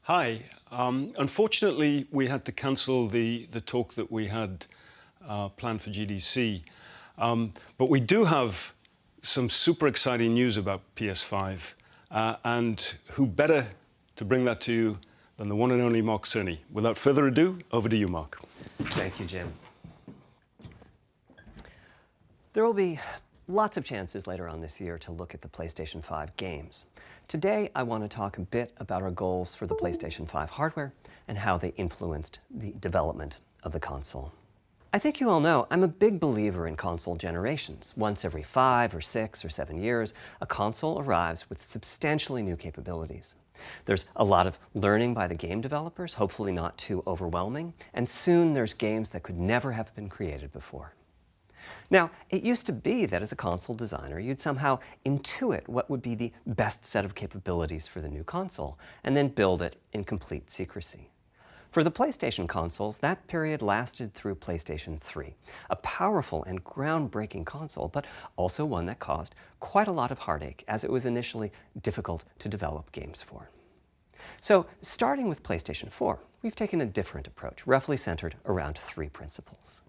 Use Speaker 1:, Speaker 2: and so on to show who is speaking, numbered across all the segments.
Speaker 1: Hi. Unfortunately, we had to cancel the talk that we had planned for GDC. But we do have some super exciting news about PS5. And who better to bring that to you than the one and only Mark Cerny. Without further ado, over to you, Mark.
Speaker 2: Thank you, Jim. There will be lots of chances later on this year to look at the PlayStation 5 games. Today, I want to talk a bit about our goals for the PlayStation 5 hardware and how they influenced the development of the console. I think you all know I'm a big believer in console generations. Once every 5 or 6 or 7 years, a console arrives with substantially new capabilities. There's a lot of learning by the game developers, hopefully not too overwhelming, and soon there's games that could never have been created before. Now, it used to be that as a console designer, you'd somehow intuit what would be the best set of capabilities for the new console, and then build it in complete secrecy. For the PlayStation consoles, that period lasted through PlayStation 3, a powerful and groundbreaking console, but also one that caused quite a lot of heartache, as it was initially difficult to develop games for. So, starting with PlayStation 4, we've taken a different approach, roughly centered around 3 principles.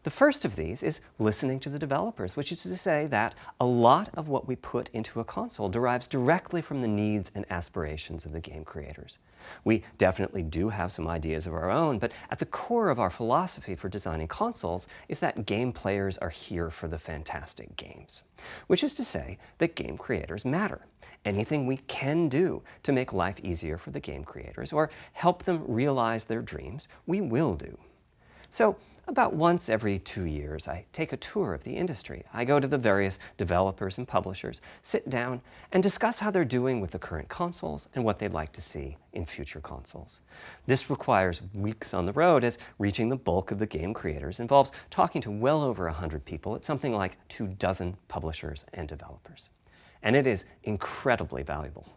Speaker 2: The first of these is listening to the developers, which is to say that a lot of what we put into a console derives directly from the needs and aspirations of the game creators. We definitely do have some ideas of our own, but at the core of our philosophy for designing consoles is that game players are here for the fantastic games, which is to say that game creators matter. Anything we can do to make life easier for the game creators or help them realize their dreams, we will do. So, about once every 2 years, I take a tour of the industry. I go to the various developers and publishers, sit down, and discuss how they're doing with the current consoles and what they'd like to see in future consoles. This requires weeks on the road, as reaching the bulk of the game creators involves talking to well over 100 people at something like 24 publishers and developers. And it is incredibly valuable.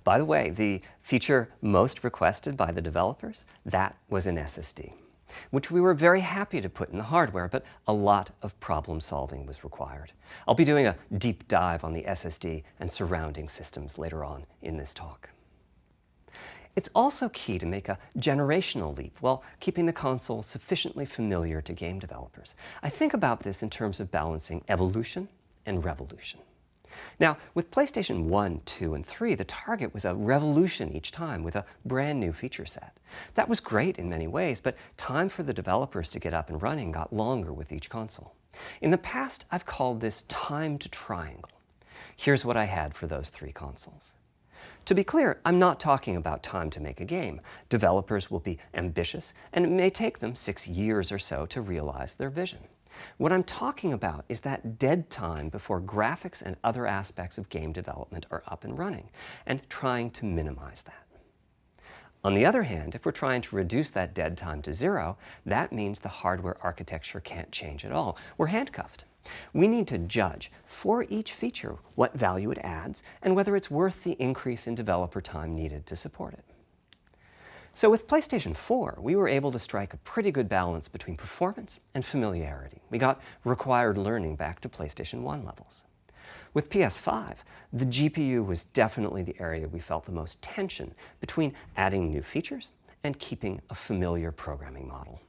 Speaker 2: By the way, the feature most requested by the developers, that was an SSD, which we were very happy to put in the hardware, but a lot of problem solving was required. I'll be doing a deep dive on the SSD and surrounding systems later on in this talk. It's also key to make a generational leap while keeping the console sufficiently familiar to game developers. I think about this in terms of balancing evolution and revolution. Now, with PlayStation 1, 2, and 3, the target was a revolution each time with a brand new feature set. That was great in many ways, but time for the developers to get up and running got longer with each console. In the past, I've called this time to triangle. Here's what I had for those 3 consoles. To be clear, I'm not talking about time to make a game. Developers will be ambitious, and it may take them 6 years or so to realize their vision. What I'm talking about is that dead time before graphics and other aspects of game development are up and running, and trying to minimize that. On the other hand, if we're trying to reduce that dead time to 0, that means the hardware architecture can't change at all. We're handcuffed. We need to judge for each feature what value it adds and whether it's worth the increase in developer time needed to support it. So with PlayStation 4, we were able to strike a pretty good balance between performance and familiarity. We got required learning back to PlayStation 1 levels. With PS5, the GPU was definitely the area we felt the most tension between adding new features and keeping a familiar programming model.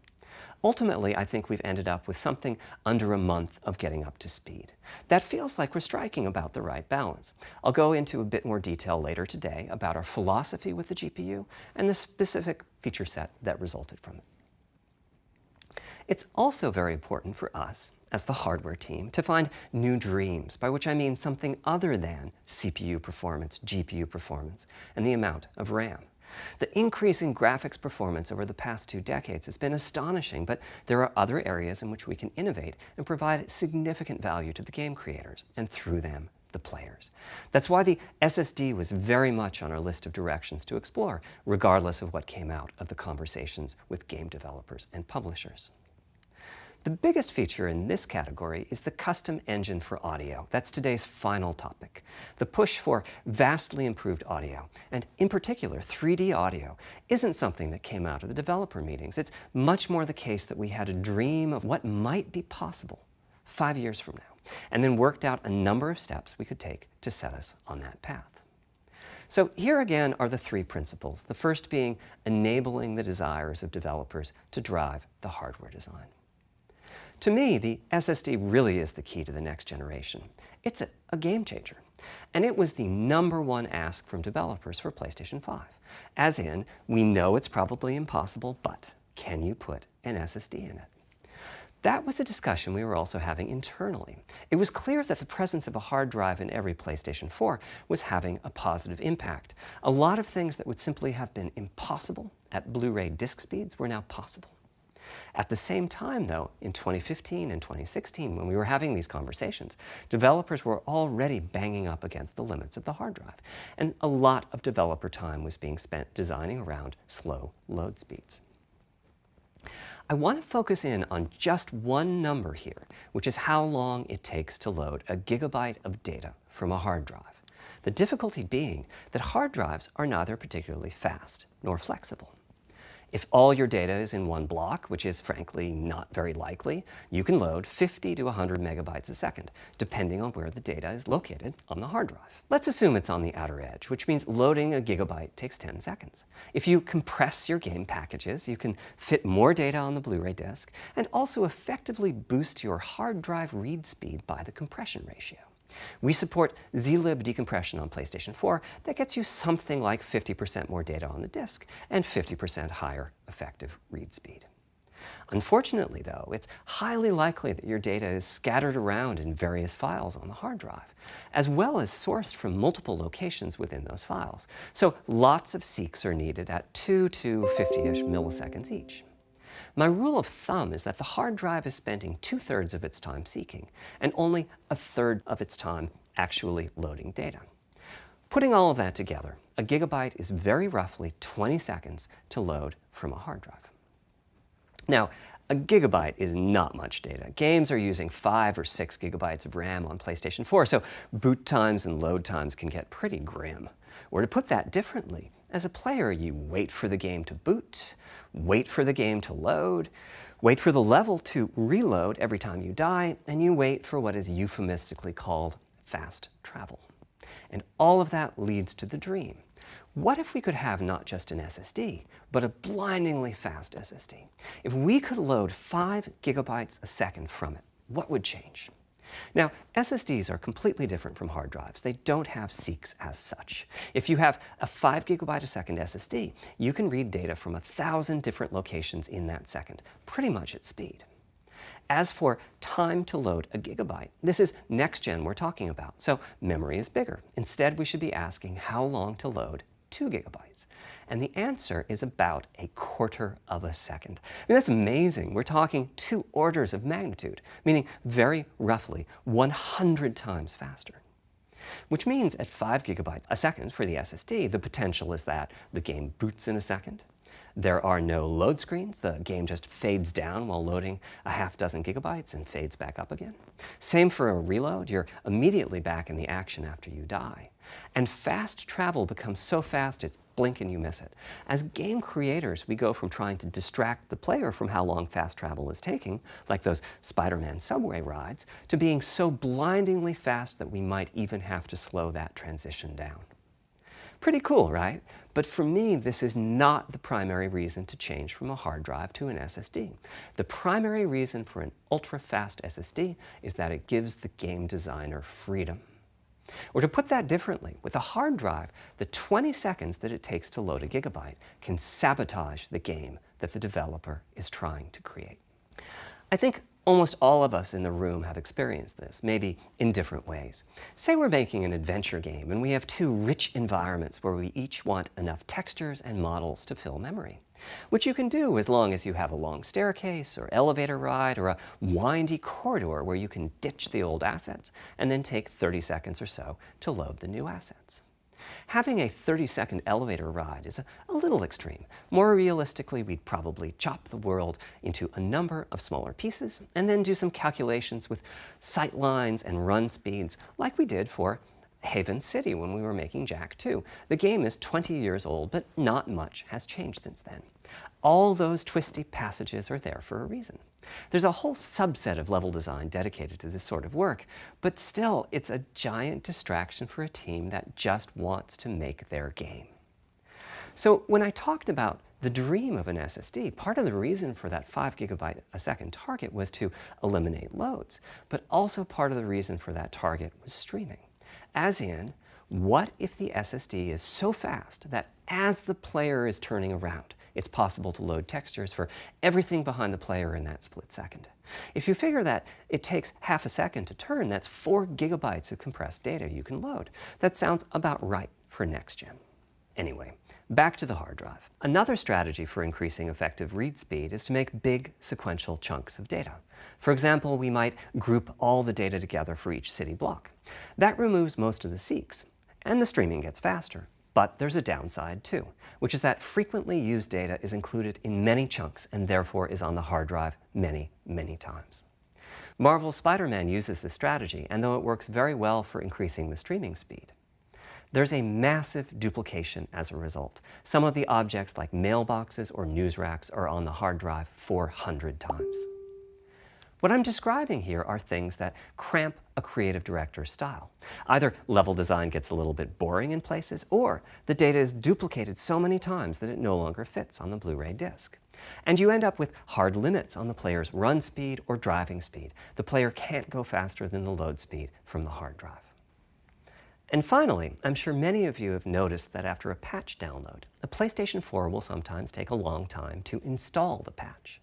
Speaker 2: Ultimately, I think we've ended up with something under a month of getting up to speed. That feels like we're striking about the right balance. I'll go into a bit more detail later today about our philosophy with the GPU and the specific feature set that resulted from it. It's also very important for us, as the hardware team, to find new dreams, by which I mean something other than CPU performance, GPU performance, and the amount of RAM. The increase in graphics performance over the past 2 decades has been astonishing, but there are other areas in which we can innovate and provide significant value to the game creators, and through them, the players. That's why the SSD was very much on our list of directions to explore, regardless of what came out of the conversations with game developers and publishers. The biggest feature in this category is the custom engine for audio. That's today's final topic. The push for vastly improved audio, and in particular 3D audio, isn't something that came out of the developer meetings. It's much more the case that we had a dream of what might be possible 5 years from now, and then worked out a number of steps we could take to set us on that path. So here again are the 3 principles, the first being enabling the desires of developers to drive the hardware design. To me, the SSD really is the key to the next generation. It's a game changer. And it was the #1 ask from developers for PlayStation 5. As in, we know it's probably impossible, but can you put an SSD in it? That was a discussion we were also having internally. It was clear that the presence of a hard drive in every PlayStation 4 was having a positive impact. A lot of things that would simply have been impossible at Blu-ray disc speeds were now possible. At the same time, though, in 2015 and 2016, when we were having these conversations, developers were already banging up against the limits of the hard drive, and a lot of developer time was being spent designing around slow load speeds. I want to focus in on just one number here, which is how long it takes to load a gigabyte of data from a hard drive. The difficulty being that hard drives are neither particularly fast nor flexible. If all your data is in one block, which is frankly not very likely, you can load 50 to 100 megabytes a second, depending on where the data is located on the hard drive. Let's assume it's on the outer edge, which means loading a gigabyte takes 10 seconds. If you compress your game packages, you can fit more data on the Blu-ray disc and also effectively boost your hard drive read speed by the compression ratio. We support zlib decompression on PlayStation 4 that gets you something like 50% more data on the disk and 50% higher effective read speed. Unfortunately, though, it's highly likely that your data is scattered around in various files on the hard drive, as well as sourced from multiple locations within those files. So lots of seeks are needed at 2 to 50-ish milliseconds each. My rule of thumb is that the hard drive is spending 2/3 of its time seeking and only 1/3 of its time actually loading data. Putting all of that together, a gigabyte is very roughly 20 seconds to load from a hard drive. Now, a gigabyte is not much data. Games are using 5 or 6 gigabytes of RAM on PlayStation 4, so boot times and load times can get pretty grim. Or to put that differently, as a player, you wait for the game to boot, wait for the game to load, wait for the level to reload every time you die, and you wait for what is euphemistically called fast travel. And all of that leads to the dream. What if we could have not just an SSD, but a blindingly fast SSD? If we could load 5 gigabytes a second from it, what would change? Now, SSDs are completely different from hard drives. They don't have seeks as such. If you have a 5 gigabyte a second SSD, you can read data from 1,000 different locations in that second, pretty much at speed. As for time to load a gigabyte, this is next gen we're talking about, so memory is bigger. Instead, we should be asking how long to load 2 gigabytes. And the answer is about 1/4 of a second. I mean, that's amazing. We're talking 2 orders of magnitude, meaning very roughly 100 times faster. Which means at 5 gigabytes a second for the SSD, the potential is that the game boots in a second. There are no load screens. The game just fades down while loading a half dozen gigabytes and fades back up again. Same for a reload. You're immediately back in the action after you die. And fast travel becomes so fast it's blink and you miss it. As game creators, we go from trying to distract the player from how long fast travel is taking, like those Spider-Man subway rides, to being so blindingly fast that we might even have to slow that transition down. Pretty cool, right? But for me, this is not the primary reason to change from a hard drive to an SSD. The primary reason for an ultra-fast SSD is that it gives the game designer freedom. Or to put that differently, with a hard drive, the 20 seconds that it takes to load a gigabyte can sabotage the game that the developer is trying to create. I think almost all of us in the room have experienced this, maybe in different ways. Say we're making an adventure game and we have 2 rich environments where we each want enough textures and models to fill memory. Which you can do as long as you have a long staircase or elevator ride or a windy corridor where you can ditch the old assets and then take 30 seconds or so to load the new assets. Having a 30-second elevator ride is a little extreme. More realistically, we'd probably chop the world into a number of smaller pieces and then do some calculations with sight lines and run speeds like we did for Haven City when we were making Jak 2. The game is 20 years old, but not much has changed since then. All those twisty passages are there for a reason. There's a whole subset of level design dedicated to this sort of work, but still, it's a giant distraction for a team that just wants to make their game. So when I talked about the dream of an SSD, part of the reason for that 5 gigabyte a second target was to eliminate loads, but also part of the reason for that target was streaming. As in, what if the SSD is so fast that as the player is turning around, it's possible to load textures for everything behind the player in that split second? If you figure that it takes half a second to turn, that's 4 gigabytes of compressed data you can load. That sounds about right for next gen. Anyway, back to the hard drive. Another strategy for increasing effective read speed is to make big sequential chunks of data. For example, we might group all the data together for each city block. That removes most of the seeks, and the streaming gets faster. But there's a downside too, which is that frequently used data is included in many chunks and therefore is on the hard drive many, many times. Marvel's Spider-Man uses this strategy, and though it works very well for increasing the streaming speed, there's a massive duplication as a result. Some of the objects like mailboxes or news racks are on the hard drive 400 times. What I'm describing here are things that cramp a creative director's style. Either level design gets a little bit boring in places, or the data is duplicated so many times that it no longer fits on the Blu-ray disc. And you end up with hard limits on the player's run speed or driving speed. The player can't go faster than the load speed from the hard drive. And finally, I'm sure many of you have noticed that after a patch download, a PlayStation 4 will sometimes take a long time to install the patch.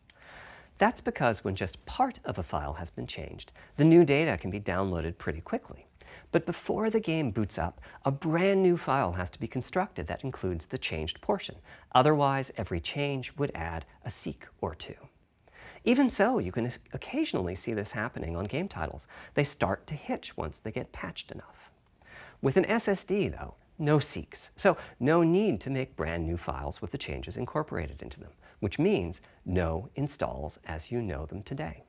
Speaker 2: That's because when just part of a file has been changed, the new data can be downloaded pretty quickly. But before the game boots up, a brand new file has to be constructed that includes the changed portion. Otherwise, every change would add a seek or two. Even so, you can occasionally see this happening on game titles. They start to hitch once they get patched enough. With an SSD, though, no seeks, so no need to make brand new files with the changes incorporated into them, which means no installs as you know them today.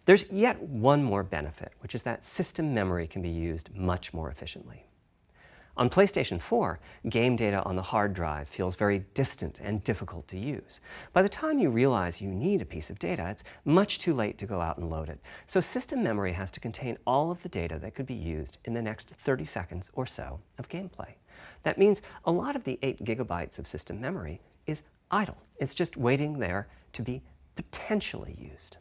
Speaker 2: There's yet one more benefit, which is that system memory can be used much more efficiently. On PlayStation 4, game data on the hard drive feels very distant and difficult to use. By the time you realize you need a piece of data, it's much too late to go out and load it. So system memory has to contain all of the data that could be used in the next 30 seconds or so of gameplay. That means a lot of the 8 gigabytes of system memory is idle. It's just waiting there to be potentially used.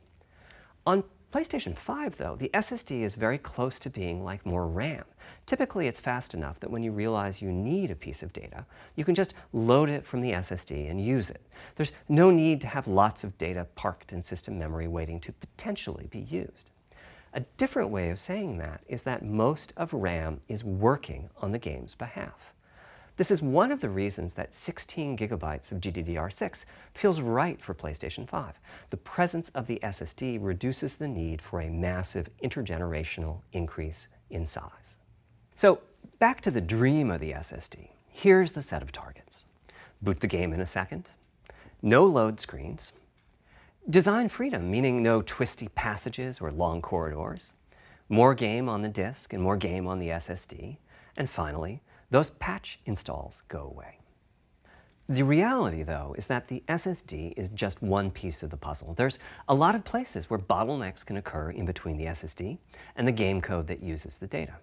Speaker 2: On PlayStation 5, though, the SSD is very close to being like more RAM. Typically, it's fast enough that when you realize you need a piece of data, you can just load it from the SSD and use it. There's no need to have lots of data parked in system memory waiting to potentially be used. A different way of saying that is that most of RAM is working on the game's behalf. This is one of the reasons that 16 gigabytes of GDDR6 feels right for PlayStation 5. The presence of the SSD reduces the need for a massive intergenerational increase in size. So back to the dream of the SSD. Here's the set of targets. Boot the game in a second. No load screens. Design freedom, meaning no twisty passages or long corridors. More game on the disk and more game on the SSD. And finally, those patch installs go away. The reality, though, is that the SSD is just one piece of the puzzle. There's a lot of places where bottlenecks can occur in between the SSD and the game code that uses the data.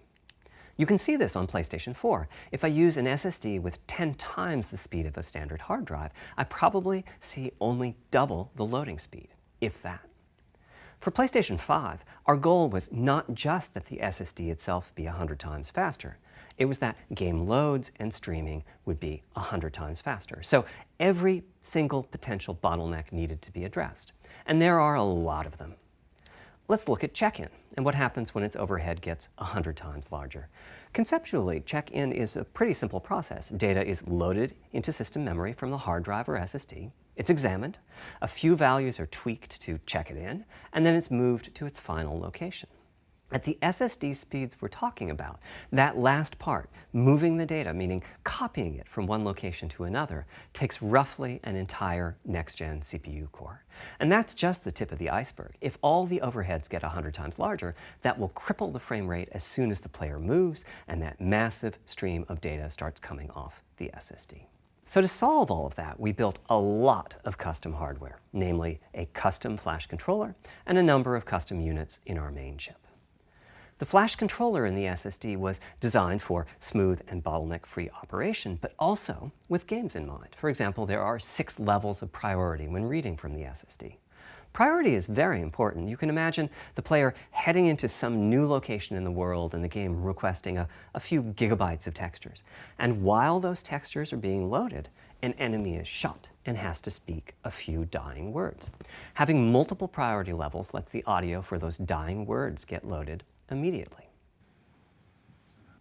Speaker 2: You can see this on PlayStation 4. If I use an SSD with 10 times the speed of a standard hard drive, I probably see only double the loading speed, if that. For PlayStation 5, our goal was not just that the SSD itself be 100 times faster. It was that game loads and streaming would be 100 times faster. So every single potential bottleneck needed to be addressed. And there are a lot of them. Let's look at check-in and what happens when its overhead gets 100 times larger. Conceptually, check-in is a pretty simple process. Data is loaded into system memory from the hard drive or SSD. It's examined, a few values are tweaked to check it in, and then it's moved to its final location. At the SSD speeds we're talking about, that last part, moving the data, meaning copying it from one location to another, takes roughly an entire next-gen CPU core. And that's just the tip of the iceberg. If all the overheads get 100 times larger, that will cripple the frame rate as soon as the player moves, and that massive stream of data starts coming off the SSD. So to solve all of that, we built a lot of custom hardware, namely a custom flash controller and a number of custom units in our main chip. The flash controller in the SSD was designed for smooth and bottleneck-free operation, but also with games in mind. For example, there are 6 levels of priority when reading from the SSD. Priority is very important. You can imagine the player heading into some new location in the world and the game requesting a few gigabytes of textures. And while those textures are being loaded, an enemy is shot and has to speak a few dying words. Having multiple priority levels lets the audio for those dying words get loaded immediately.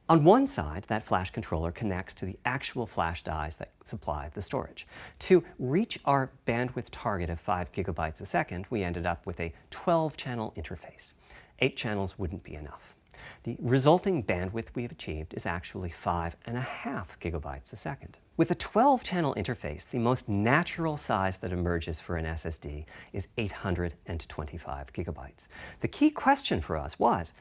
Speaker 2: On one side, that flash controller connects to the actual flash dies that supply the storage. To reach our bandwidth target of 5 gigabytes a second, we ended up with a 12-channel interface. 8 channels wouldn't be enough. The resulting bandwidth we've achieved is actually 5.5 gigabytes a second. With a 12-channel interface, the most natural size that emerges for an SSD is 825 gigabytes. The key question for us was,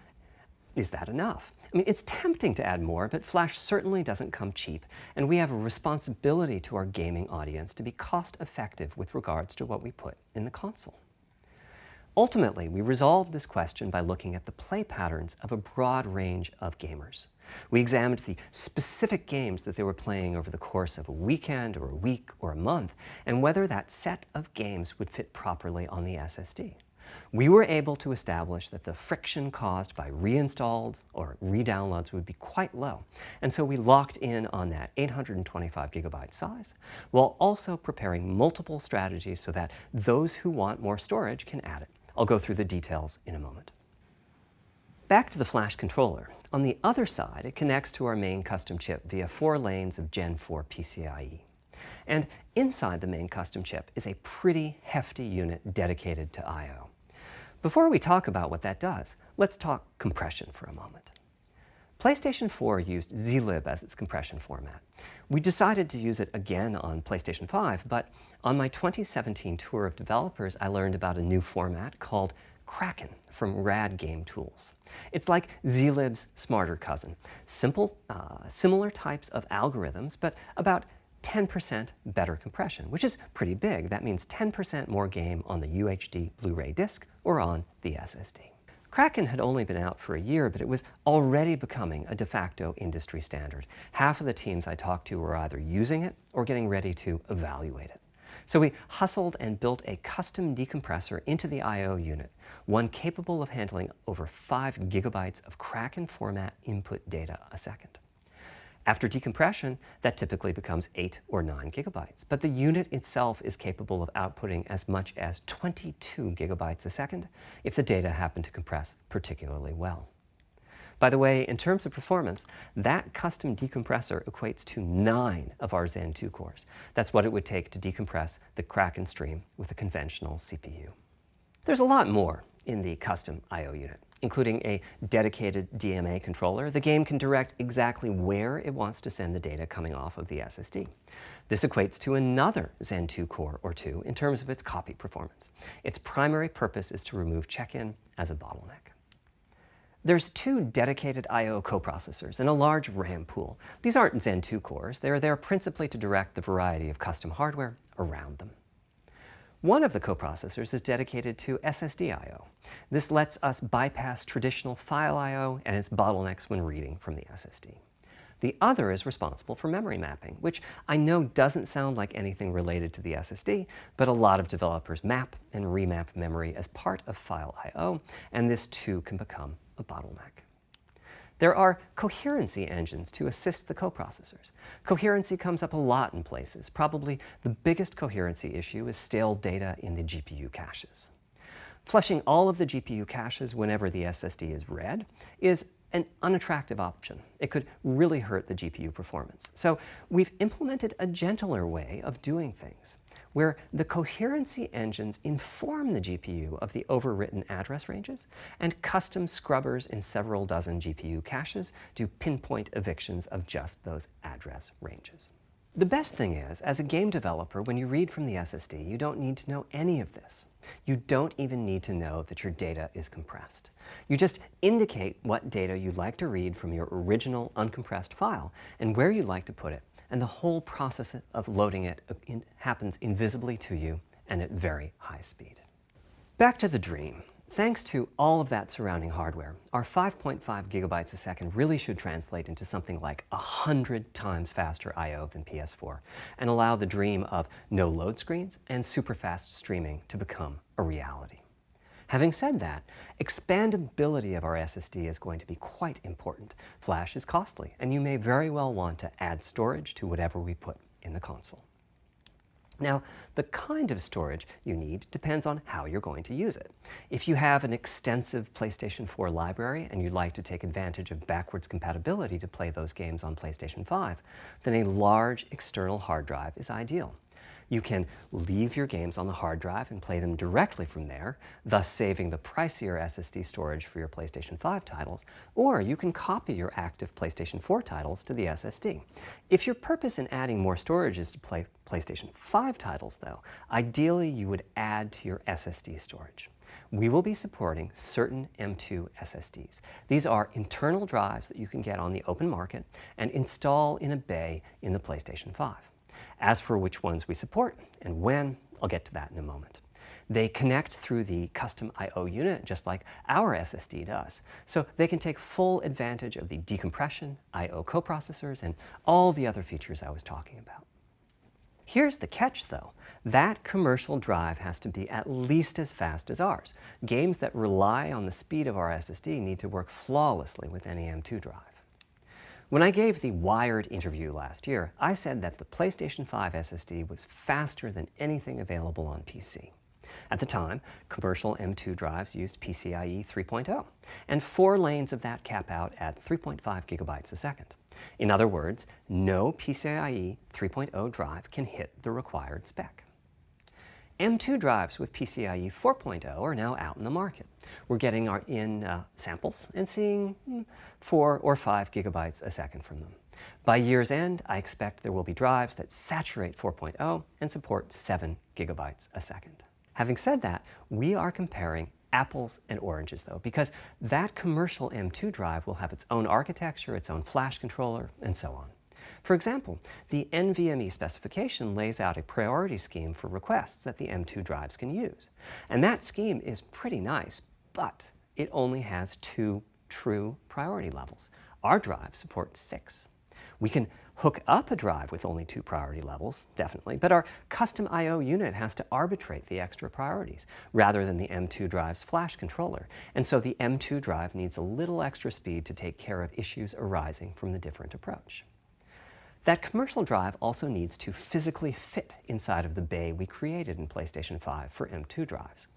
Speaker 2: is that enough? I mean, it's tempting to add more, but flash certainly doesn't come cheap, and we have a responsibility to our gaming audience to be cost-effective with regards to what we put in the console. Ultimately, we resolved this question by looking at the play patterns of a broad range of gamers. We examined the specific games that they were playing over the course of a weekend or a week or a month, and whether that set of games would fit properly on the SSD. We were able to establish that the friction caused by reinstalls or re-downloads would be quite low, and so we locked in on that 825 gigabyte size, while also preparing multiple strategies so that those who want more storage can add it. I'll go through the details in a moment. Back to the flash controller. On the other side, it connects to our main custom chip via 4 lanes of Gen 4 PCIe. And inside the main custom chip is a pretty hefty unit dedicated to I/O. Before we talk about what that does, let's talk compression for a moment. PlayStation 4 used zlib as its compression format. We decided to use it again on PlayStation 5, but on my 2017 tour of developers, I learned about a new format called Kraken from Rad Game Tools. It's like zlib's smarter cousin. Simple, similar types of algorithms, but about 10% better compression, which is pretty big. That means 10% more game on the UHD Blu-ray disc or on the SSD. Kraken had only been out for a year, but it was already becoming a de facto industry standard. Half of the teams I talked to were either using it or getting ready to evaluate it. So we hustled and built a custom decompressor into the I/O unit, one capable of handling over 5 gigabytes of Kraken format input data a second. After decompression, that typically becomes 8 or 9 gigabytes, but the unit itself is capable of outputting as much as 22 gigabytes a second if the data happen to compress particularly well. By the way, in terms of performance, that custom decompressor equates to 9 of our Zen 2 cores. That's what it would take to decompress the Kraken stream with a conventional CPU. There's a lot more in the custom I/O unit, including a dedicated DMA controller. The game can direct exactly where it wants to send the data coming off of the SSD. This equates to another Zen 2 core or 2 in terms of its copy performance. Its primary purpose is to remove check-in as a bottleneck. There's 2 dedicated I/O coprocessors and a large RAM pool. These aren't Zen 2 cores. They're there principally to direct the variety of custom hardware around them. One of the coprocessors is dedicated to SSD I/O. This lets us bypass traditional file I/O and its bottlenecks when reading from the SSD. The other is responsible for memory mapping, which I know doesn't sound like anything related to the SSD, but a lot of developers map and remap memory as part of file I/O, and this too can become a bottleneck. There are coherency engines to assist the coprocessors. Coherency comes up a lot in places. Probably the biggest coherency issue is stale data in the GPU caches. Flushing all of the GPU caches whenever the SSD is read is an unattractive option. It could really hurt the GPU performance. So we've implemented a gentler way of doing things, where the coherency engines inform the GPU of the overwritten address ranges, and custom scrubbers in several dozen GPU caches do pinpoint evictions of just those address ranges. The best thing is, as a game developer, when you read from the SSD, you don't need to know any of this. You don't even need to know that your data is compressed. You just indicate what data you'd like to read from your original uncompressed file and where you'd like to put it, and the whole process of loading it happens invisibly to you and at very high speed. Back to the dream. thanks to all of that surrounding hardware, our 5.5 gigabytes a second really should translate into something like 100 times faster I/O than PS4 and allow the dream of no load screens and super fast streaming to become a reality. Having said that, expandability of our SSD is going to be quite important. Flash is costly, and you may very well want to add storage to whatever we put in the console. Now, the kind of storage you need depends on how you're going to use it. If you have an extensive PlayStation 4 library and you'd like to take advantage of backwards compatibility to play those games on PlayStation 5, then a large external hard drive is ideal. You can leave your games on the hard drive and play them directly from there, thus saving the pricier SSD storage for your PlayStation 5 titles, or you can copy your active PlayStation 4 titles to the SSD. If your purpose in adding more storage is to play PlayStation 5 titles, though, ideally you would add to your SSD storage. We will be supporting certain M2 SSDs. These are internal drives that you can get on the open market and install in a bay in the PlayStation 5. As for which ones we support and when, I'll get to that in a moment. They connect through the custom I/O unit just like our SSD does, so they can take full advantage of the decompression, I/O coprocessors, and all the other features I was talking about. Here's the catch, though. That commercial drive has to be at least as fast as ours. Games that rely on the speed of our SSD need to work flawlessly with any M2 drive. When I gave the Wired interview last year, I said that the PlayStation 5 SSD was faster than anything available on PC. At the time, commercial M2 drives used PCIe 3.0, and 4 lanes of that cap out at 3.5 gigabytes a second. In other words, no PCIe 3.0 drive can hit the required spec. M2 drives with PCIe 4.0 are now out in the market. We're getting samples and seeing 4 or 5 gigabytes a second from them. By year's end, I expect there will be drives that saturate 4.0 and support 7 gigabytes a second. Having said that, we are comparing apples and oranges, though, because that commercial M2 drive will have its own architecture, its own flash controller, and so on. For example, the NVMe specification lays out a priority scheme for requests that the M2 drives can use. And that scheme is pretty nice, but it only has 2 true priority levels. Our drive supports 6. We can hook up a drive with only 2 priority levels, definitely, but our custom I/O unit has to arbitrate the extra priorities rather than the M2 drive's flash controller. And so the M2 drive needs a little extra speed to take care of issues arising from the different approach. That commercial drive also needs to physically fit inside of the bay we created in PlayStation 5 for M2 drives.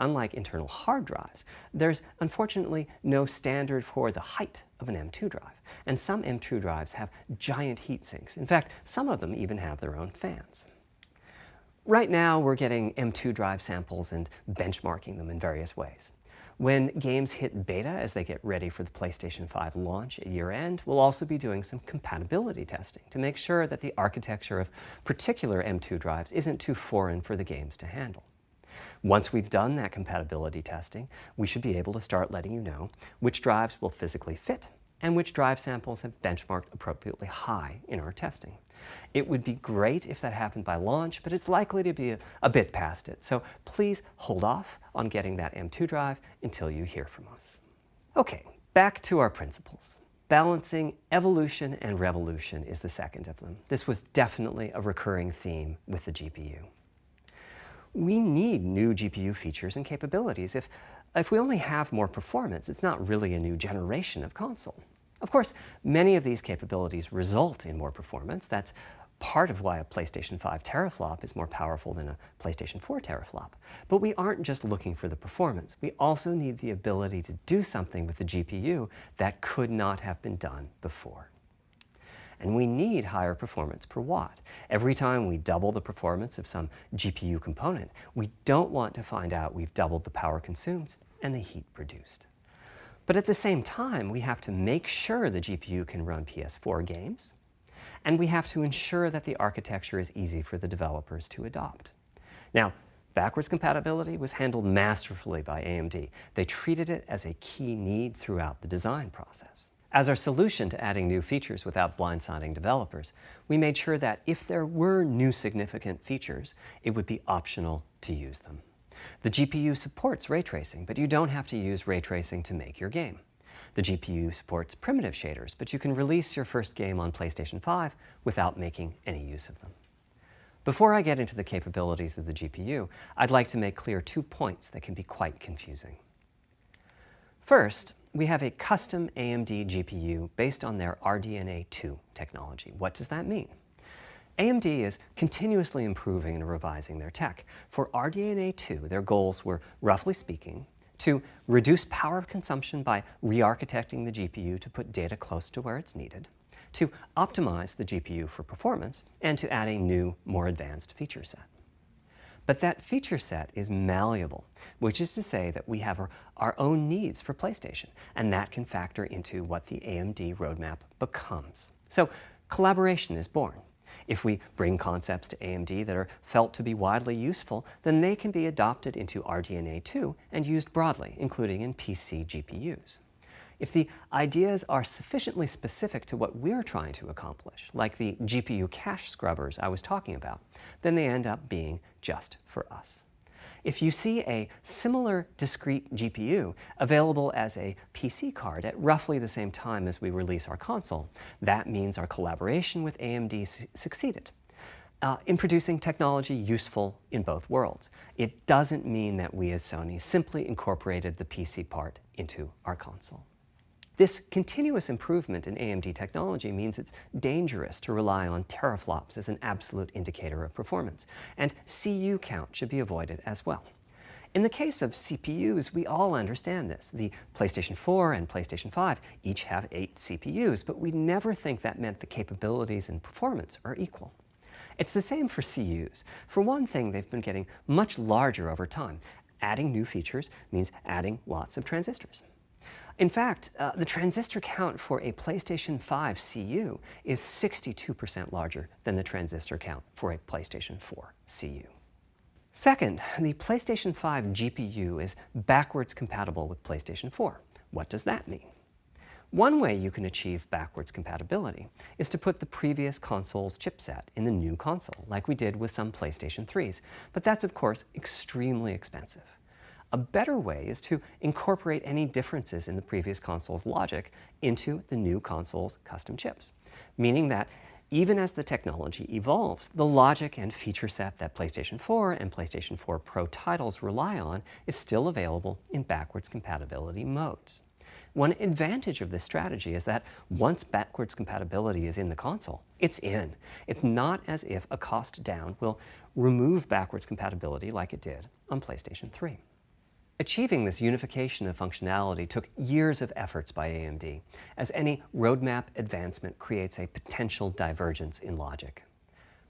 Speaker 2: Unlike internal hard drives, there's unfortunately no standard for the height of an M2 drive, and some M2 drives have giant heat sinks. In fact, some of them even have their own fans. Right now, we're getting M2 drive samples and benchmarking them in various ways. When games hit beta as they get ready for the PlayStation 5 launch at year-end, we'll also be doing some compatibility testing to make sure that the architecture of particular M2 drives isn't too foreign for the games to handle. Once we've done that compatibility testing, we should be able to start letting you know which drives will physically fit and which drive samples have benchmarked appropriately high in our testing. It would be great if that happened by launch, but it's likely to be a bit past it, so please hold off on getting that M2 drive until you hear from us. Okay, back to our principles. Balancing evolution and revolution is the second of them. This was definitely a recurring theme with the GPU. We need new GPU features and capabilities. If we only have more performance, it's not really a new generation of console. Of course, many of these capabilities result in more performance. That's part of why a PlayStation 5 teraflop is more powerful than a PlayStation 4 teraflop. But we aren't just looking for the performance. We also need the ability to do something with the GPU that could not have been done before. And we need higher performance per watt. Every time we double the performance of some GPU component, we don't want to find out we've doubled the power consumed and the heat produced. But at the same time, we have to make sure the GPU can run PS4 games, and we have to ensure that the architecture is easy for the developers to adopt. Now, backwards compatibility was handled masterfully by AMD. They treated it as a key need throughout the design process. As our solution to adding new features without blindsiding developers, we made sure that if there were new significant features, it would be optional to use them. The GPU supports ray tracing, but you don't have to use ray tracing to make your game. The GPU supports primitive shaders, but you can release your first game on PlayStation 5 without making any use of them. Before I get into the capabilities of the GPU, I'd like to make clear 2 points that can be quite confusing. First, we have a custom AMD GPU based on their RDNA 2 technology. What does that mean? AMD is continuously improving and revising their tech. For RDNA 2, their goals were, roughly speaking, to reduce power consumption by re-architecting the GPU to put data close to where it's needed, to optimize the GPU for performance, and to add a new, more advanced feature set. But that feature set is malleable, which is to say that we have our own needs for PlayStation, and that can factor into what the AMD roadmap becomes. So collaboration is born. If we bring concepts to AMD that are felt to be widely useful, then they can be adopted into RDNA 2 and used broadly, including in PC GPUs. If the ideas are sufficiently specific to what we're trying to accomplish, like the GPU cache scrubbers I was talking about, then they end up being just for us. If you see a similar discrete GPU available as a PC card at roughly the same time as we release our console, that means our collaboration with AMD succeeded in producing technology useful in both worlds. It doesn't mean that we as Sony simply incorporated the PC part into our console. This continuous improvement in AMD technology means it's dangerous to rely on teraflops as an absolute indicator of performance, and CU count should be avoided as well. In the case of CPUs, we all understand this. The PlayStation 4 and PlayStation 5 each have 8 CPUs, but we never think that meant the capabilities and performance are equal. It's the same for CUs. For one thing, they've been getting much larger over time. Adding new features means adding lots of transistors. In fact, the transistor count for a PlayStation 5 CU is 62% larger than the transistor count for a PlayStation 4 CU. Second, the PlayStation 5 GPU is backwards compatible with PlayStation 4. What does that mean? One way you can achieve backwards compatibility is to put the previous console's chipset in the new console, like we did with some PlayStation 3s, but that's of course extremely expensive. A better way is to incorporate any differences in the previous console's logic into the new console's custom chips, meaning that even as the technology evolves, the logic and feature set that PlayStation 4 and PlayStation 4 Pro titles rely on is still available in backwards compatibility modes. One advantage of this strategy is that once backwards compatibility is in the console, it's in. It's not as if a cost down will remove backwards compatibility like it did on PlayStation 3. Achieving this unification of functionality took years of efforts by AMD, as any roadmap advancement creates a potential divergence in logic.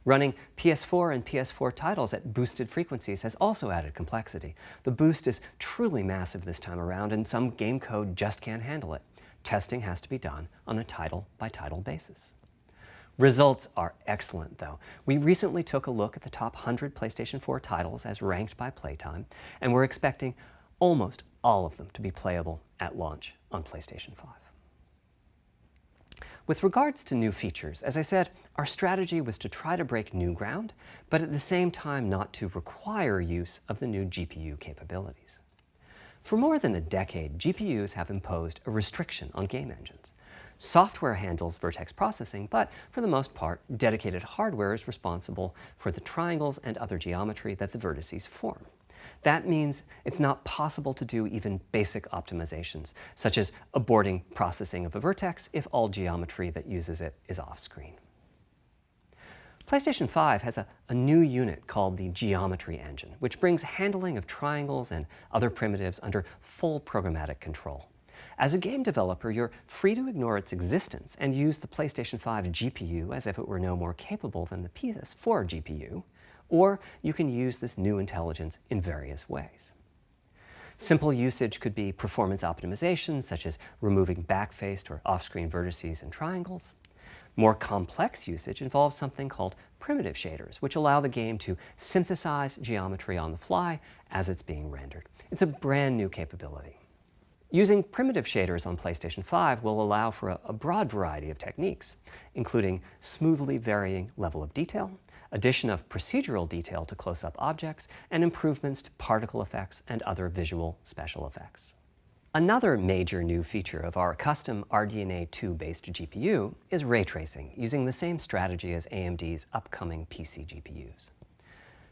Speaker 2: Running PS4 and PS4 titles at boosted frequencies has also added complexity. The boost is truly massive this time around, and some game code just can't handle it. Testing has to be done on a title-by-title basis. Results are excellent, though. We recently took a look at the top 100 PlayStation 4 titles as ranked by playtime, and we're expecting almost all of them to be playable at launch on PlayStation 5. With regards to new features, as I said, our strategy was to try to break new ground, but at the same time not to require use of the new GPU capabilities. For more than a decade, GPUs have imposed a restriction on game engines. Software handles vertex processing, but for the most part, dedicated hardware is responsible for the triangles and other geometry that the vertices form. That means it's not possible to do even basic optimizations, such as aborting processing of a vertex if all geometry that uses it is off-screen. PlayStation 5 has a new unit called the Geometry Engine, which brings handling of triangles and other primitives under full programmatic control. As a game developer, you're free to ignore its existence and use the PlayStation 5 GPU as if it were no more capable than the PS4 GPU, or you can use this new intelligence in various ways. Simple usage could be performance optimization, such as removing backfaced or off-screen vertices and triangles. More complex usage involves something called primitive shaders, which allow the game to synthesize geometry on the fly as it's being rendered. It's a brand new capability. Using primitive shaders on PlayStation 5 will allow for a broad variety of techniques, including smoothly varying level of detail, addition of procedural detail to close-up objects, and improvements to particle effects and other visual special effects. Another major new feature of our custom RDNA 2-based GPU is ray tracing, using the same strategy as AMD's upcoming PC GPUs.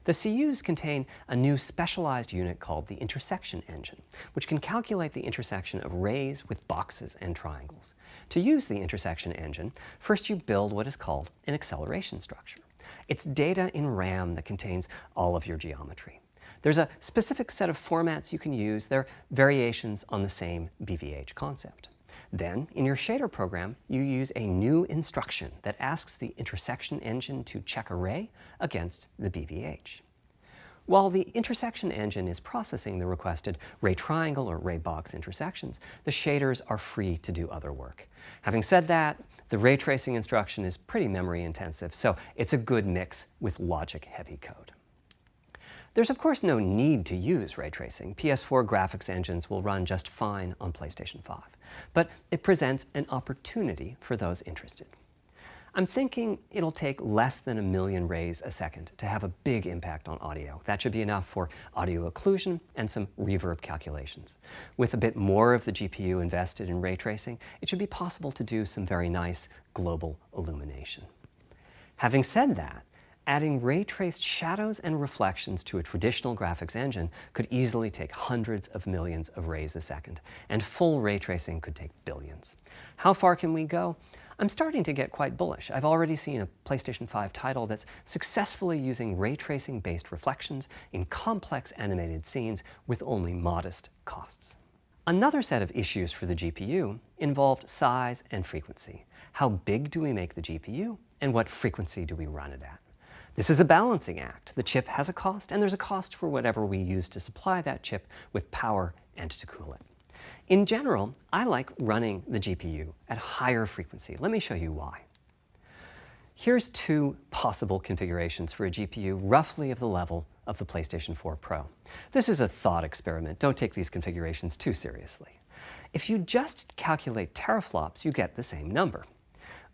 Speaker 2: The CUs contain a new specialized unit called the intersection engine, which can calculate the intersection of rays with boxes and triangles. To use the intersection engine, first you build what is called an acceleration structure. It's data in RAM that contains all of your geometry. There's a specific set of formats you can use. They're variations on the same BVH concept. Then, in your shader program, you use a new instruction that asks the intersection engine to check a ray against the BVH. While the intersection engine is processing the requested ray triangle or ray box intersections, the shaders are free to do other work. Having said that, the ray tracing instruction is pretty memory intensive, so it's a good mix with logic-heavy code. There's of course no need to use ray tracing. PS4 graphics engines will run just fine on PlayStation 5, but it presents an opportunity for those interested. I'm thinking it'll take less than 1 million rays a second to have a big impact on audio. That should be enough for audio occlusion and some reverb calculations. With a bit more of the GPU invested in ray tracing, it should be possible to do some very nice global illumination. Having said that, adding ray-traced shadows and reflections to a traditional graphics engine could easily take hundreds of millions of rays a second, and full ray tracing could take billions. How far can we go? I'm starting to get quite bullish. I've already seen a PlayStation 5 title that's successfully using ray tracing-based reflections in complex animated scenes with only modest costs. Another set of issues for the GPU involved size and frequency. How big do we make the GPU, and what frequency do we run it at? This is a balancing act. The chip has a cost, and there's a cost for whatever we use to supply that chip with power and to cool it. In general, I like running the GPU at higher frequency. Let me show you why. Here's 2 possible configurations for a GPU roughly of the level of the PlayStation 4 Pro. This is a thought experiment. Don't take these configurations too seriously. If you just calculate teraflops, you get the same number.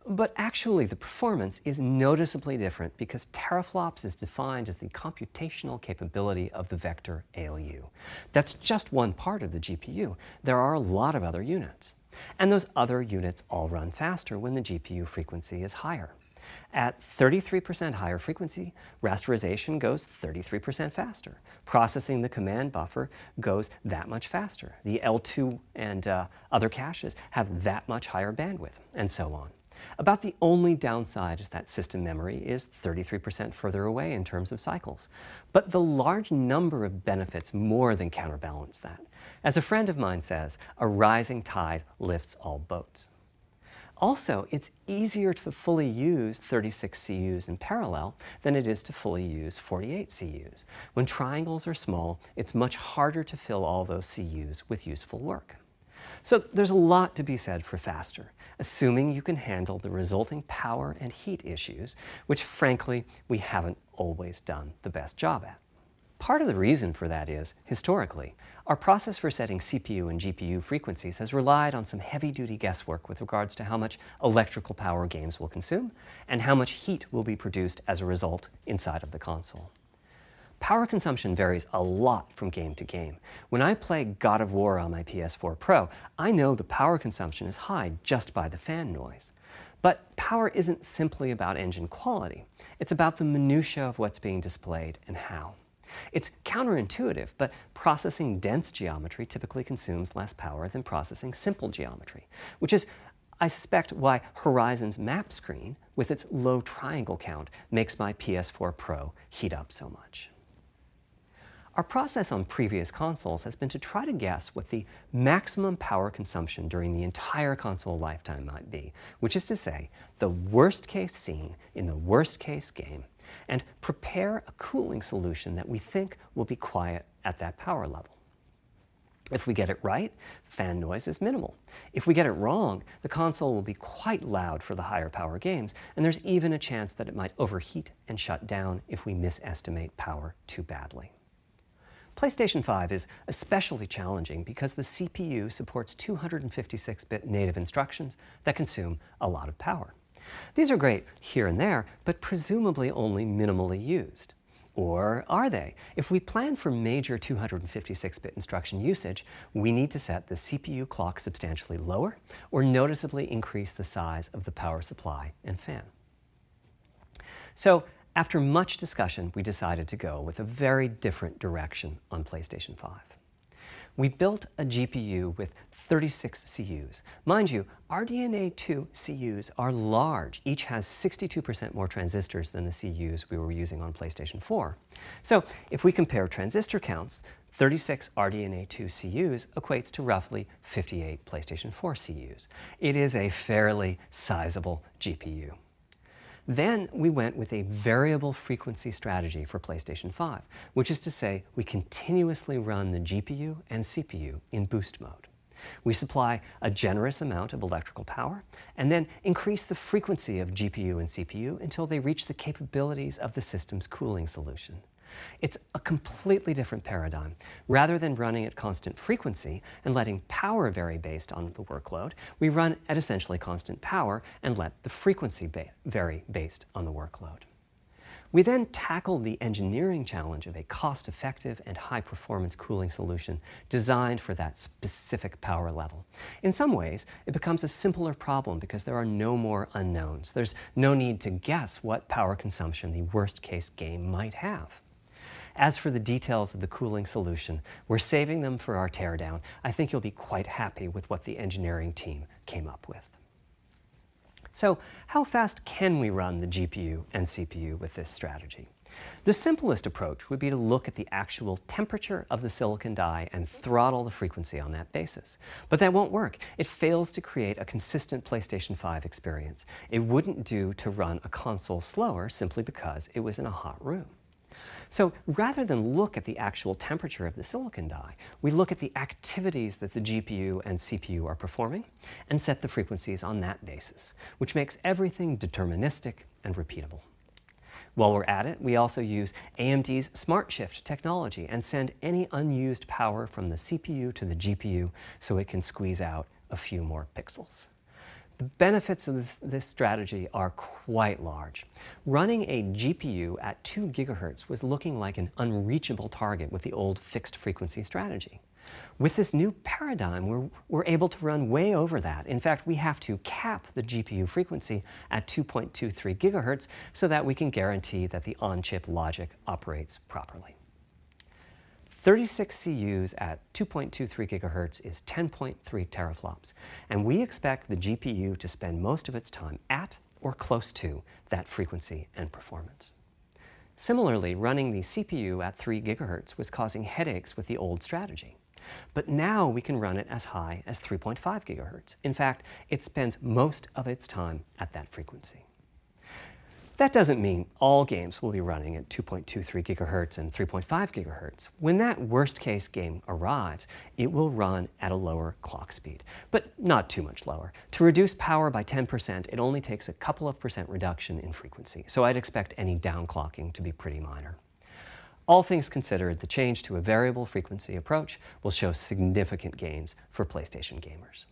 Speaker 2: But actually, the performance is noticeably different because teraflops is defined as the computational capability of the vector ALU. That's just one part of the GPU. There are a lot of other units. And those other units all run faster when the GPU frequency is higher. At 33% higher frequency, rasterization goes 33% faster. Processing the command buffer goes that much faster. The L2 and other caches have that much higher bandwidth, and so on. About the only downside is that system memory is 33% further away in terms of cycles. But the large number of benefits more than counterbalance that. As a friend of mine says, a rising tide lifts all boats. Also, it's easier to fully use 36 CUs in parallel than it is to fully use 48 CUs. When triangles are small, it's much harder to fill all those CUs with useful work. So there's a lot to be said for faster, assuming you can handle the resulting power and heat issues, which frankly, we haven't always done the best job at. Part of the reason for that is, historically, our process for setting CPU and GPU frequencies has relied on some heavy-duty guesswork with regards to how much electrical power games will consume and how much heat will be produced as a result inside of the console. Power consumption varies a lot from game to game. When I play God of War on my PS4 Pro, I know the power consumption is high just by the fan noise. But power isn't simply about engine quality. It's about the minutiae of what's being displayed and how. It's counterintuitive, but processing dense geometry typically consumes less power than processing simple geometry, which is, I suspect, why Horizon's map screen, with its low triangle count, makes my PS4 Pro heat up so much. Our process on previous consoles has been to try to guess what the maximum power consumption during the entire console lifetime might be, which is to say, the worst case scene in the worst case game, and prepare a cooling solution that we think will be quiet at that power level. If we get it right, fan noise is minimal. If we get it wrong, the console will be quite loud for the higher power games, and there's even a chance that it might overheat and shut down if we misestimate power too badly. PlayStation 5 is especially challenging because the CPU supports 256-bit native instructions that consume a lot of power. These are great here and there, but presumably only minimally used. Or are they? If we plan for major 256-bit instruction usage, we need to set the CPU clock substantially lower or noticeably increase the size of the power supply and fan. So, after much discussion, we decided to go with a very different direction on PlayStation 5. We built a GPU with 36 CUs. Mind you, RDNA 2 CUs are large. Each has 62% more transistors than the CUs we were using on PlayStation 4. So if we compare transistor counts, 36 RDNA 2 CUs equates to roughly 58 PlayStation 4 CUs. It is a fairly sizable GPU. Then we went with a variable frequency strategy for PlayStation 5, which is to say we continuously run the GPU and CPU in boost mode. We supply a generous amount of electrical power and then increase the frequency of GPU and CPU until they reach the capabilities of the system's cooling solution. It's a completely different paradigm. Rather than running at constant frequency and letting power vary based on the workload, we run at essentially constant power and let the frequency vary based on the workload. We then tackled the engineering challenge of a cost-effective and high-performance cooling solution designed for that specific power level. In some ways, it becomes a simpler problem because there are no more unknowns. There's no need to guess what power consumption the worst-case game might have. As for the details of the cooling solution, we're saving them for our teardown. I think you'll be quite happy with what the engineering team came up with. So, how fast can we run the GPU and CPU with this strategy? The simplest approach would be to look at the actual temperature of the silicon die and throttle the frequency on that basis. But that won't work. It fails to create a consistent PlayStation 5 experience. It wouldn't do to run a console slower simply because it was in a hot room. So rather than look at the actual temperature of the silicon die, we look at the activities that the GPU and CPU are performing and set the frequencies on that basis, which makes everything deterministic and repeatable. While we're at it, we also use AMD's Smart Shift technology and send any unused power from the CPU to the GPU so it can squeeze out a few more pixels. The benefits of this strategy are quite large. Running a GPU at 2 GHz was looking like an unreachable target with the old fixed frequency strategy. With this new paradigm, we're able to run way over that. In fact, we have to cap the GPU frequency at 2.23 GHz so that we can guarantee that the on-chip logic operates properly. 36 CUs at 2.23 GHz is 10.3 teraflops, and we expect the GPU to spend most of its time at or close to that frequency and performance. Similarly, running the CPU at 3 GHz was causing headaches with the old strategy. But now we can run it as high as 3.5 GHz. In fact, it spends most of its time at that frequency. That doesn't mean all games will be running at 2.23 GHz and 3.5 GHz. When that worst-case game arrives, it will run at a lower clock speed, but not too much lower. To reduce power by 10%, it only takes a couple of percent reduction in frequency, so I'd expect any downclocking to be pretty minor. All things considered, the change to a variable frequency approach will show significant gains for PlayStation gamers.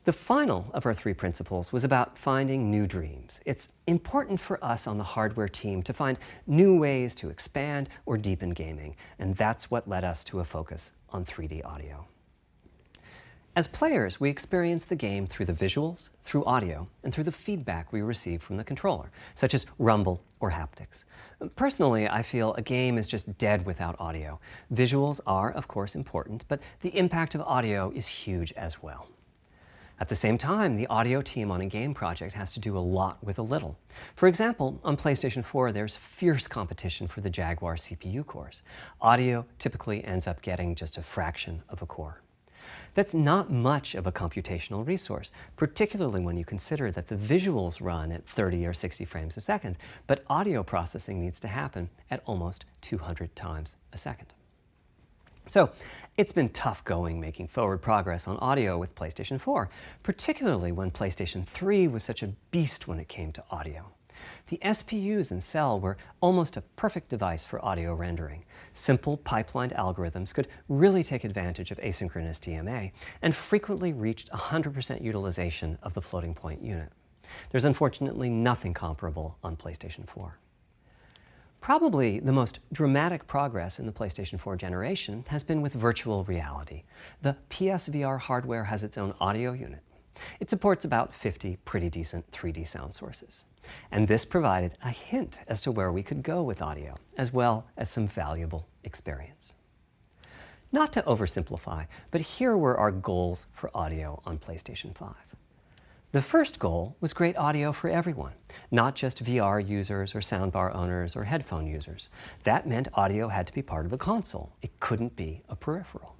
Speaker 2: The final of our 3 principles was about finding new dreams. It's important for us on the hardware team to find new ways to expand or deepen gaming, and that's what led us to a focus on 3D audio. As players, we experience the game through the visuals, through audio, and through the feedback we receive from the controller, such as rumble or haptics. Personally, I feel a game is just dead without audio. Visuals are, of course, important, but the impact of audio is huge as well. At the same time, the audio team on a game project has to do a lot with a little. For example, on PlayStation 4, there's fierce competition for the Jaguar CPU cores. Audio typically ends up getting just a fraction of a core. That's not much of a computational resource, particularly when you consider that the visuals run at 30 or 60 frames a second, but audio processing needs to happen at almost 200 times a second. So it's been tough going making forward progress on audio with PlayStation 4, particularly when PlayStation 3 was such a beast when it came to audio. The SPUs in Cell were almost a perfect device for audio rendering. Simple pipelined algorithms could really take advantage of asynchronous DMA and frequently reached 100% utilization of the floating point unit. There's unfortunately nothing comparable on PlayStation 4. Probably the most dramatic progress in the PlayStation 4 generation has been with virtual reality. The PSVR hardware has its own audio unit. It supports about 50 pretty decent 3D sound sources. And this provided a hint as to where we could go with audio, as well as some valuable experience. Not to oversimplify, but here were our goals for audio on PlayStation 5. The first goal was great audio for everyone, not just VR users or soundbar owners or headphone users. That meant audio had to be part of the console. It couldn't be a peripheral.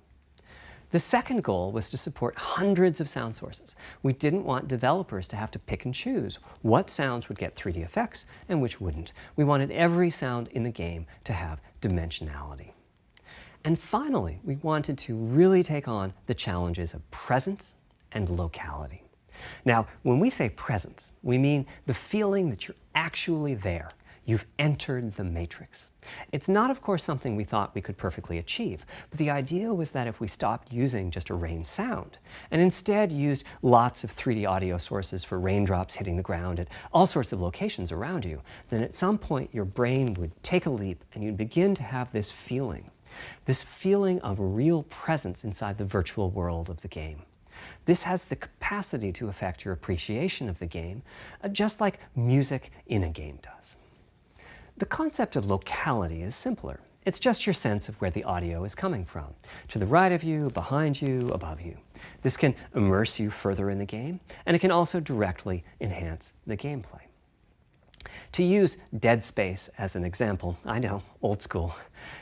Speaker 2: The second goal was to support hundreds of sound sources. We didn't want developers to have to pick and choose what sounds would get 3D effects and which wouldn't. We wanted every sound in the game to have dimensionality. And finally, we wanted to really take on the challenges of presence and locality. Now, when we say presence, we mean the feeling that you're actually there. You've entered the matrix. It's not, of course, something we thought we could perfectly achieve, but the idea was that if we stopped using just a rain sound and instead used lots of 3D audio sources for raindrops hitting the ground at all sorts of locations around you, then at some point your brain would take a leap and you'd begin to have this feeling of real presence inside the virtual world of the game. This has the capacity to affect your appreciation of the game, just like music in a game does. The concept of locality is simpler. It's just your sense of where the audio is coming from, to the right of you, behind you, above you. This can immerse you further in the game, and it can also directly enhance the gameplay. To use Dead Space as an example, I know, old school,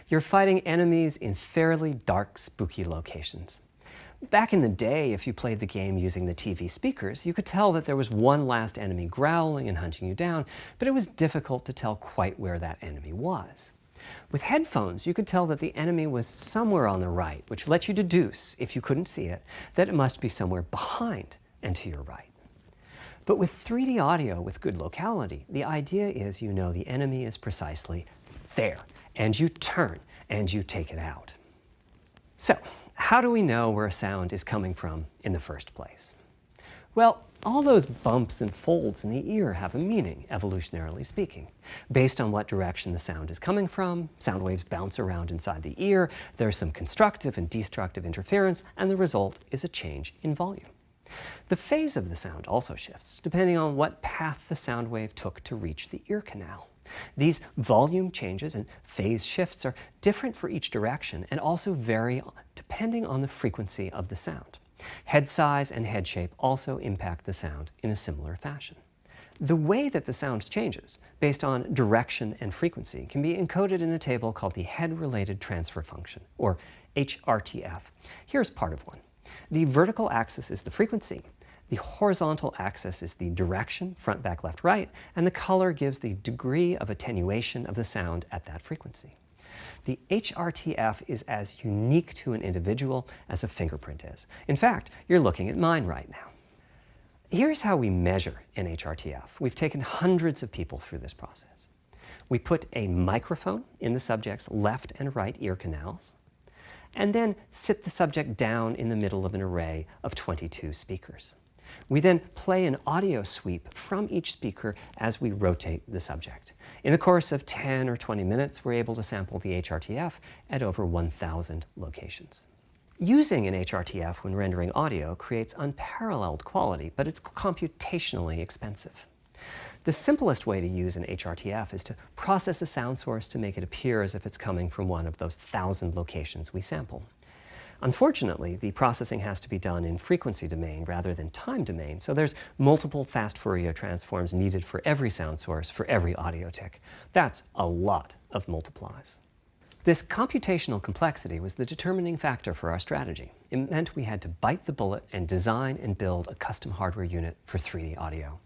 Speaker 2: you're fighting enemies in fairly dark, spooky locations. Back in the day, if you played the game using the TV speakers, you could tell that there was one last enemy growling and hunting you down, but it was difficult to tell quite where that enemy was. With headphones, you could tell that the enemy was somewhere on the right, which let you deduce, if you couldn't see it, that it must be somewhere behind and to your right. But with 3D audio with good locality, the idea is you know the enemy is precisely there, and you turn and you take it out. So, how do we know where a sound is coming from in the first place? Well, all those bumps and folds in the ear have a meaning, evolutionarily speaking. Based on what direction the sound is coming from, sound waves bounce around inside the ear, there's some constructive and destructive interference, and the result is a change in volume. The phase of the sound also shifts, depending on what path the sound wave took to reach the ear canal. These volume changes and phase shifts are different for each direction and also vary depending on the frequency of the sound. Head size and head shape also impact the sound in a similar fashion. The way that the sound changes, based on direction and frequency, can be encoded in a table called the Head-Related Transfer Function, or HRTF. Here's part of one. The vertical axis is the frequency. The horizontal axis is the direction, front, back, left, right, and the color gives the degree of attenuation of the sound at that frequency. The HRTF is as unique to an individual as a fingerprint is. In fact, you're looking at mine right now. Here's how we measure an HRTF. We've taken hundreds of people through this process. We put a microphone in the subject's left and right ear canals, and then sit the subject down in the middle of an array of 22 speakers. We then play an audio sweep from each speaker as we rotate the subject. In the course of 10 or 20 minutes, we're able to sample the HRTF at over 1,000 locations. Using an HRTF when rendering audio creates unparalleled quality, but it's computationally expensive. The simplest way to use an HRTF is to process a sound source to make it appear as if it's coming from one of those 1,000 locations we sample. Unfortunately, the processing has to be done in frequency domain rather than time domain, so there's multiple fast Fourier transforms needed for every sound source for every audio tick. That's a lot of multiplies. This computational complexity was the determining factor for our strategy. It meant we had to bite the bullet and design and build a custom hardware unit for 3D audio.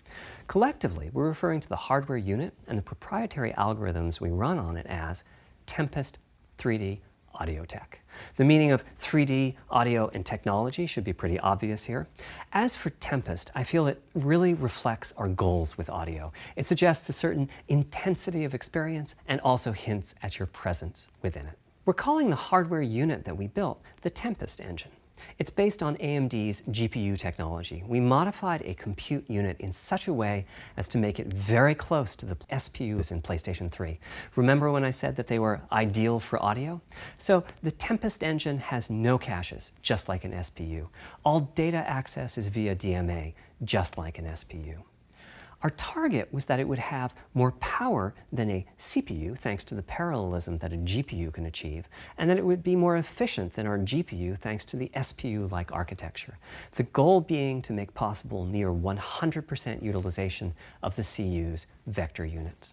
Speaker 2: Collectively, we're referring to the hardware unit and the proprietary algorithms we run on it as Tempest 3D Audio Tech. The meaning of 3D audio and technology should be pretty obvious here. As for Tempest, I feel it really reflects our goals with audio. It suggests a certain intensity of experience and also hints at your presence within it. We're calling the hardware unit that we built the Tempest engine. It's based on AMD's GPU technology. We modified a compute unit in such a way as to make it very close to the SPUs in PlayStation 3. Remember when I said that they were ideal for audio? So the Tempest engine has no caches, just like an SPU. All data access is via DMA, just like an SPU. Our target was that it would have more power than a CPU, thanks to the parallelism that a GPU can achieve, and that it would be more efficient than our GPU, thanks to the SPU-like architecture. The goal being to make possible near 100% utilization of the CU's vector units.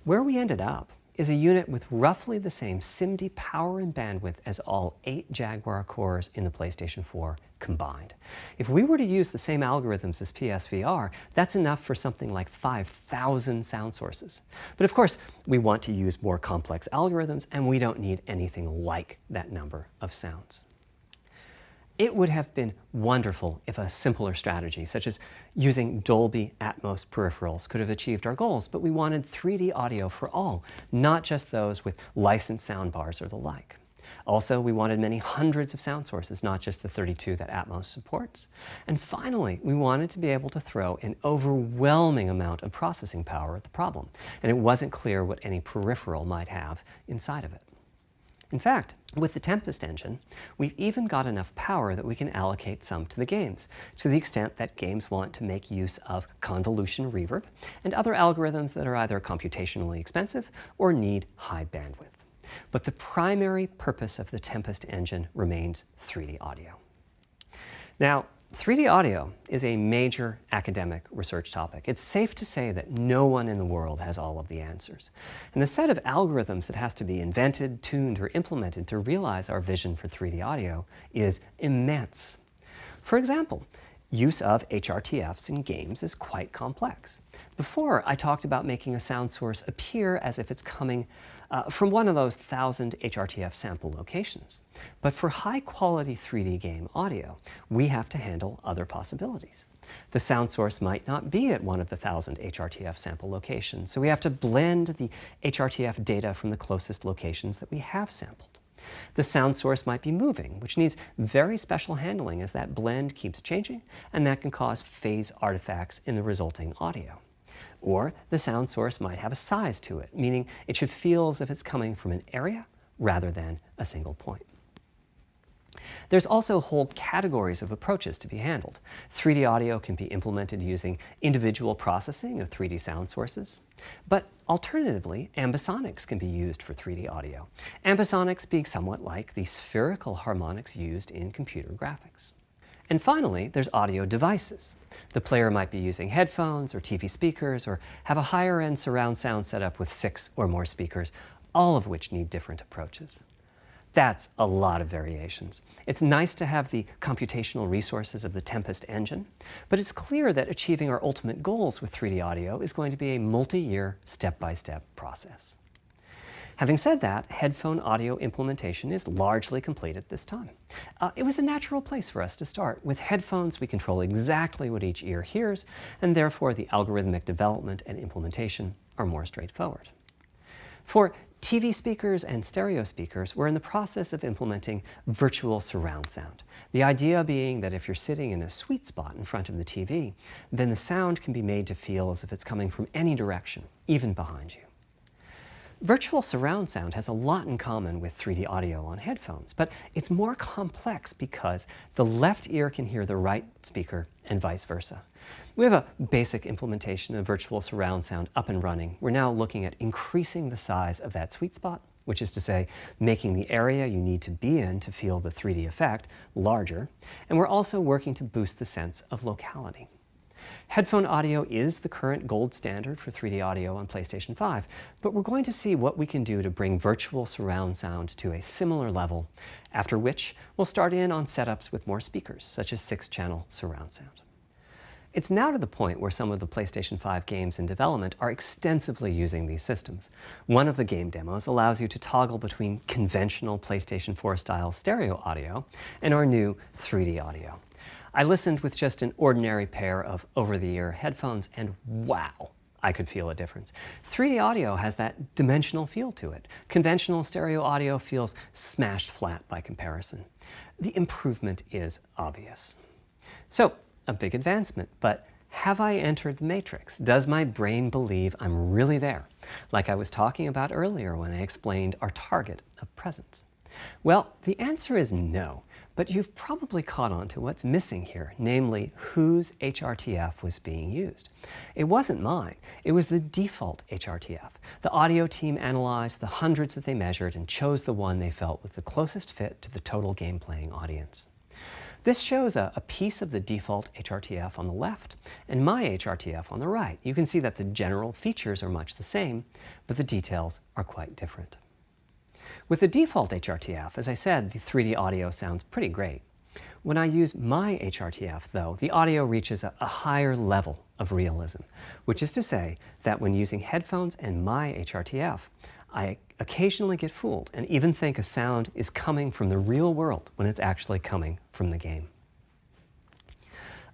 Speaker 2: Where we ended up is a unit with roughly the same SIMD power and bandwidth as all 8 Jaguar cores in the PlayStation 4 combined. If we were to use the same algorithms as PSVR, that's enough for something like 5,000 sound sources. But of course, we want to use more complex algorithms, and we don't need anything like that number of sounds. It would have been wonderful if a simpler strategy, such as using Dolby Atmos peripherals, could have achieved our goals, but we wanted 3D audio for all, not just those with licensed soundbars or the like. Also, we wanted many hundreds of sound sources, not just the 32 that Atmos supports. And finally, we wanted to be able to throw an overwhelming amount of processing power at the problem, and it wasn't clear what any peripheral might have inside of it. In fact, with the Tempest engine, we've even got enough power that we can allocate some to the games, to the extent that games want to make use of convolution reverb and other algorithms that are either computationally expensive or need high bandwidth. But the primary purpose of the Tempest engine remains 3D audio. Now, 3D audio is a major academic research topic. It's safe to say that no one in the world has all of the answers. And the set of algorithms that has to be invented, tuned, or implemented to realize our vision for 3D audio is immense. For example, use of HRTFs in games is quite complex. Before, I talked about making a sound source appear as if it's coming from one of those 1,000 HRTF sample locations. But for high-quality 3D game audio, we have to handle other possibilities. The sound source might not be at one of the 1,000 HRTF sample locations, so we have to blend the HRTF data from the closest locations that we have sampled. The sound source might be moving, which needs very special handling as that blend keeps changing, and that can cause phase artifacts in the resulting audio. Or the sound source might have a size to it, meaning it should feel as if it's coming from an area rather than a single point. There's also whole categories of approaches to be handled. 3D audio can be implemented using individual processing of 3D sound sources. But alternatively, ambisonics can be used for 3D audio. Ambisonics being somewhat like the spherical harmonics used in computer graphics. And finally, there's audio devices. The player might be using headphones or TV speakers or have a higher-end surround sound setup with 6 or more speakers, all of which need different approaches. That's a lot of variations. It's nice to have the computational resources of the Tempest engine, but it's clear that achieving our ultimate goals with 3D audio is going to be a multi-year, step-by-step process. Having said that, headphone audio implementation is largely complete at this time. It was a natural place for us to start. With headphones, we control exactly what each ear hears, and therefore the algorithmic development and implementation are more straightforward. For TV speakers and stereo speakers, we're in the process of implementing virtual surround sound. The idea being that if you're sitting in a sweet spot in front of the TV, then the sound can be made to feel as if it's coming from any direction, even behind you. Virtual surround sound has a lot in common with 3D audio on headphones, but it's more complex because the left ear can hear the right speaker and vice versa. We have a basic implementation of virtual surround sound up and running. We're now looking at increasing the size of that sweet spot, which is to say, making the area you need to be in to feel the 3D effect larger, and we're also working to boost the sense of locality. Headphone audio is the current gold standard for 3D audio on PlayStation 5, but we're going to see what we can do to bring virtual surround sound to a similar level, after which we'll start in on setups with more speakers, such as 6-channel surround sound. It's now to the point where some of the PlayStation 5 games in development are extensively using these systems. One of the game demos allows you to toggle between conventional PlayStation 4-style stereo audio and our new 3D audio. I listened with just an ordinary pair of over-the-ear headphones, and wow, I could feel a difference. 3D audio has that dimensional feel to it. Conventional stereo audio feels smashed flat by comparison. The improvement is obvious. So, a big advancement, but have I entered the matrix? Does my brain believe I'm really there, like I was talking about earlier when I explained our target of presence? Well, the answer is no, but you've probably caught on to what's missing here, namely whose HRTF was being used. It wasn't mine, it was the default HRTF. The audio team analyzed the hundreds that they measured and chose the one they felt was the closest fit to the total game-playing audience. This shows a piece of the default HRTF on the left and my HRTF on the right. You can see that the general features are much the same, but the details are quite different. With the default HRTF, as I said, the 3D audio sounds pretty great. When I use my HRTF, though, the audio reaches a higher level of realism, which is to say that when using headphones and my HRTF, I occasionally get fooled and even think a sound is coming from the real world when it's actually coming from the game.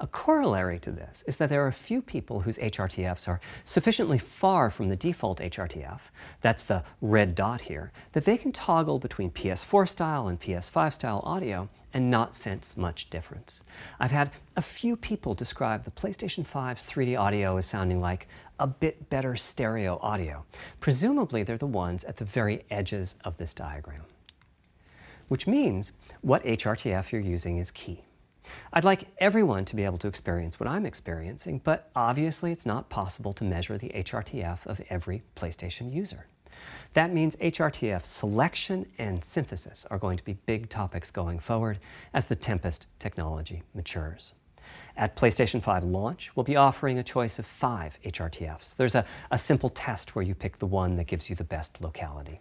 Speaker 2: A corollary to this is that there are a few people whose HRTFs are sufficiently far from the default HRTF, that's the red dot here, that they can toggle between PS4 style and PS5 style audio and not sense much difference. I've had a few people describe the PlayStation 5's 3D audio as sounding like a bit better stereo audio. Presumably they're the ones at the very edges of this diagram. Which means what HRTF you're using is key. I'd like everyone to be able to experience what I'm experiencing, but obviously it's not possible to measure the HRTF of every PlayStation user. That means HRTF selection and synthesis are going to be big topics going forward as the Tempest technology matures. At PlayStation 5 launch, we'll be offering a choice of 5 HRTFs. There's a simple test where you pick the one that gives you the best locality.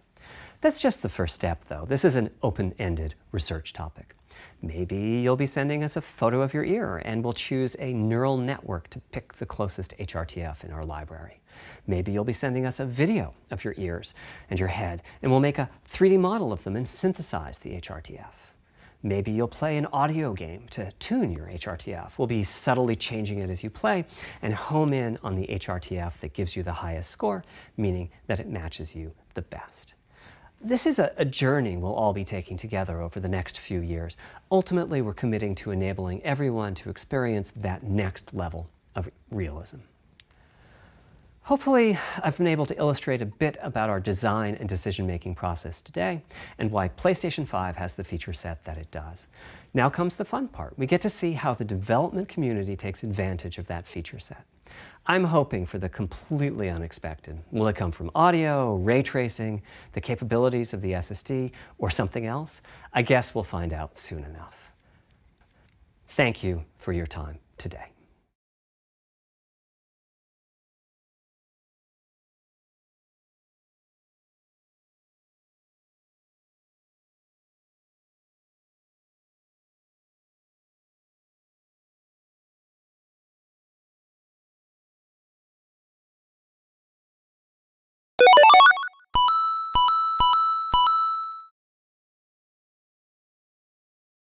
Speaker 2: That's just the first step, though. This is an open-ended research topic. Maybe you'll be sending us a photo of your ear and we'll choose a neural network to pick the closest HRTF in our library. Maybe you'll be sending us a video of your ears and your head and we'll make a 3D model of them and synthesize the HRTF. Maybe you'll play an audio game to tune your HRTF. We'll be subtly changing it as you play and home in on the HRTF that gives you the highest score, meaning that it matches you the best. This is a journey we'll all be taking together over the next few years. Ultimately, we're committing to enabling everyone to experience that next level of realism. Hopefully, I've been able to illustrate a bit about our design and decision-making process today and why PlayStation 5 has the feature set that it does. Now comes the fun part. We get to see how the development community takes advantage of that feature set. I'm hoping for the completely unexpected. Will it come from audio, ray tracing, the capabilities of the SSD, or something else? I guess we'll find out soon enough. Thank you for your time today.